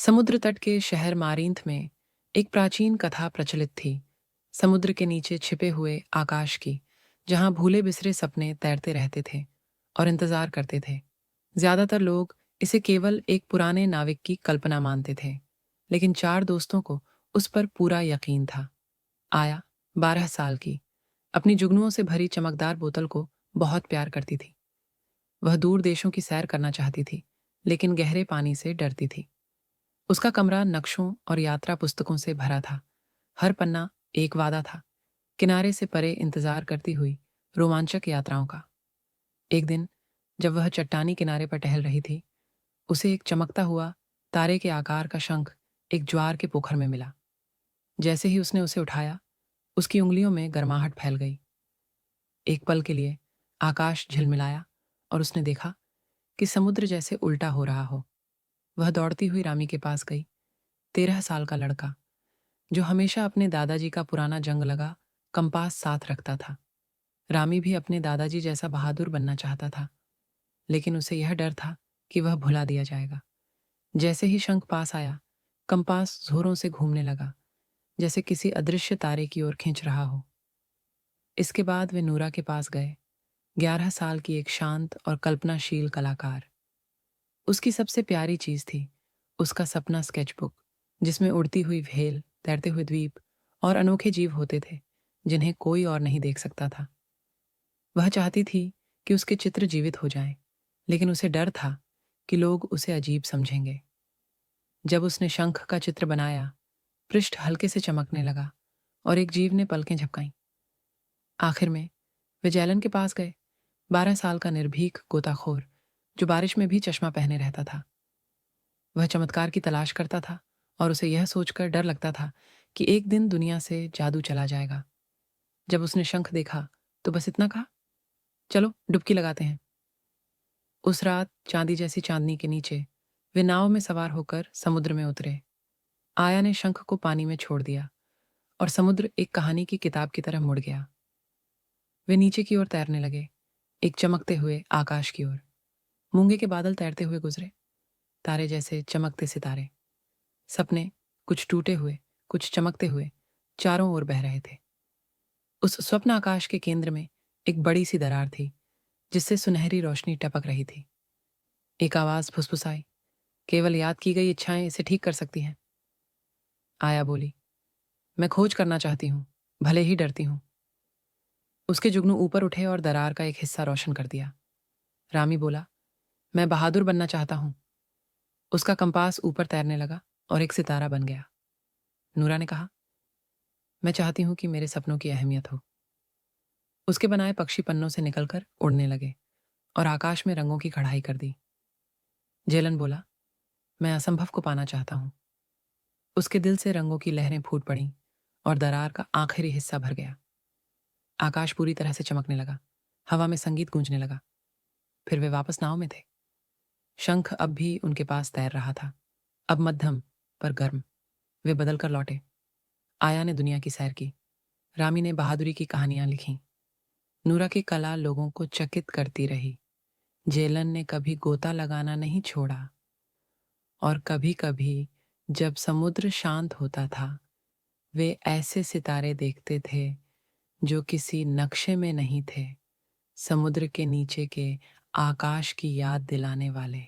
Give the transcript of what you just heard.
समुद्र तट के शहर मारिंथ में एक प्राचीन कथा प्रचलित थी, समुद्र के नीचे छिपे हुए आकाश की, जहां भूले बिसरे सपने तैरते रहते थे और इंतजार करते थे। ज्यादातर लोग इसे केवल एक पुराने नाविक की कल्पना मानते थे, लेकिन चार दोस्तों को उस पर पूरा यकीन था। आया, 12 साल की, अपनी जुगनुओं से भरी चमकदार बोतल को बहुत प्यार करती थी। वह दूर देशों की सैर करना चाहती थी, लेकिन गहरे पानी से डरती थी। उसका कमरा नक्शों और यात्रा पुस्तकों से भरा था। हर पन्ना एक वादा था, किनारे से परे इंतजार करती हुई रोमांचक यात्राओं का। एक दिन जब वह चट्टानी किनारे पर टहल रही थी, उसे एक चमकता हुआ तारे के आकार का शंख एक ज्वार के पोखर में मिला। जैसे ही उसने उसे उठाया, उसकी उंगलियों में गर्माहट फैल गई। एक पल के लिए आकाश झिलमिलाया और उसने देखा कि समुद्र जैसे उल्टा हो रहा हो। वह दौड़ती हुई रामी के पास गई। 13 साल का लड़का, जो हमेशा अपने दादाजी का पुराना जंग लगा कंपास साथ रखता था। रामी भी अपने दादाजी जैसा बहादुर बनना चाहता था, लेकिन उसे यह डर था कि वह भुला दिया जाएगा। जैसे ही शंख पास आया, कंपास जोरों से घूमने लगा, जैसे किसी अदृश्य तारे की ओर खींच रहा हो। इसके बाद वे नूरा के पास गए, 11 साल की एक शांत और कल्पनाशील कलाकार। उसकी सबसे प्यारी चीज थी उसका सपना स्केचबुक, जिसमें उड़ती हुई व्हेल, तैरते हुए द्वीप और अनोखे जीव होते थे जिन्हें कोई और नहीं देख सकता था। वह चाहती थी कि उसके चित्र जीवित हो जाएं, लेकिन उसे डर था कि लोग उसे अजीब समझेंगे। जब उसने शंख का चित्र बनाया, पृष्ठ हल्के से चमकने लगा और एक जीव ने पलकें झपकाईं। आखिर में वे जैलन के पास गए, 12 साल का निर्भीक गोताखोर, जो बारिश में भी चश्मा पहने रहता था। वह चमत्कार की तलाश करता था और उसे यह सोचकर डर लगता था कि एक दिन दुनिया से जादू चला जाएगा। जब उसने शंख देखा तो बस इतना कहा, चलो डुबकी लगाते हैं। उस रात चांदी जैसी चांदनी के नीचे वे नाव में सवार होकर समुद्र में उतरे। आया ने शंख को पानी में छोड़ दिया और समुद्र एक कहानी की किताब की तरह मुड़ गया। वे नीचे की ओर तैरने लगे, एक चमकते हुए आकाश की ओर। मूंगे के बादल तैरते हुए गुजरे, तारे जैसे चमकते सितारे। सपने, कुछ टूटे हुए, कुछ चमकते हुए, चारों ओर बह रहे थे। उस स्वप्न आकाश के केंद्र में एक बड़ी सी दरार थी, जिससे सुनहरी रोशनी टपक रही थी। एक आवाज फुसफुसाई, केवल याद की गई इच्छाएं इसे ठीक कर सकती हैं। आया बोली, मैं खोज करना चाहती हूँ, भले ही डरती हूँ। उसके जुगनू ऊपर उठे और दरार का एक हिस्सा रोशन कर दिया। रामी बोला, मैं बहादुर बनना चाहता हूँ। उसका कंपास ऊपर तैरने लगा और एक सितारा बन गया। नूरा ने कहा, मैं चाहती हूँ कि मेरे सपनों की अहमियत हो। उसके बनाए पक्षी पन्नों से निकलकर उड़ने लगे और आकाश में रंगों की कढ़ाई कर दी। जेलन बोला, मैं असंभव को पाना चाहता हूँ। उसके दिल से रंगों की लहरें फूट पड़ीं और दरार का आखिरी हिस्सा भर गया। आकाश पूरी तरह से चमकने लगा, हवा में संगीत गूंजने लगा। फिर वे वापस नाव में थे। शंख अब भी उनके पास तैर रहा था, अब मध्यम पर गर्म। वे बदल कर लौटे। आया ने दुनिया की सैर की, रामी ने बहादुरी की कहानियां लिखीं, नूरा की कला लोगों को चकित करती रही। जेलन ने कभी गोता लगाना नहीं छोड़ा, और कभी कभी जब समुद्र शांत होता था, वे ऐसे सितारे देखते थे जो किसी नक्शे में नहीं थे, समुद्र के नीचे के आकाश की याद दिलाने वाले।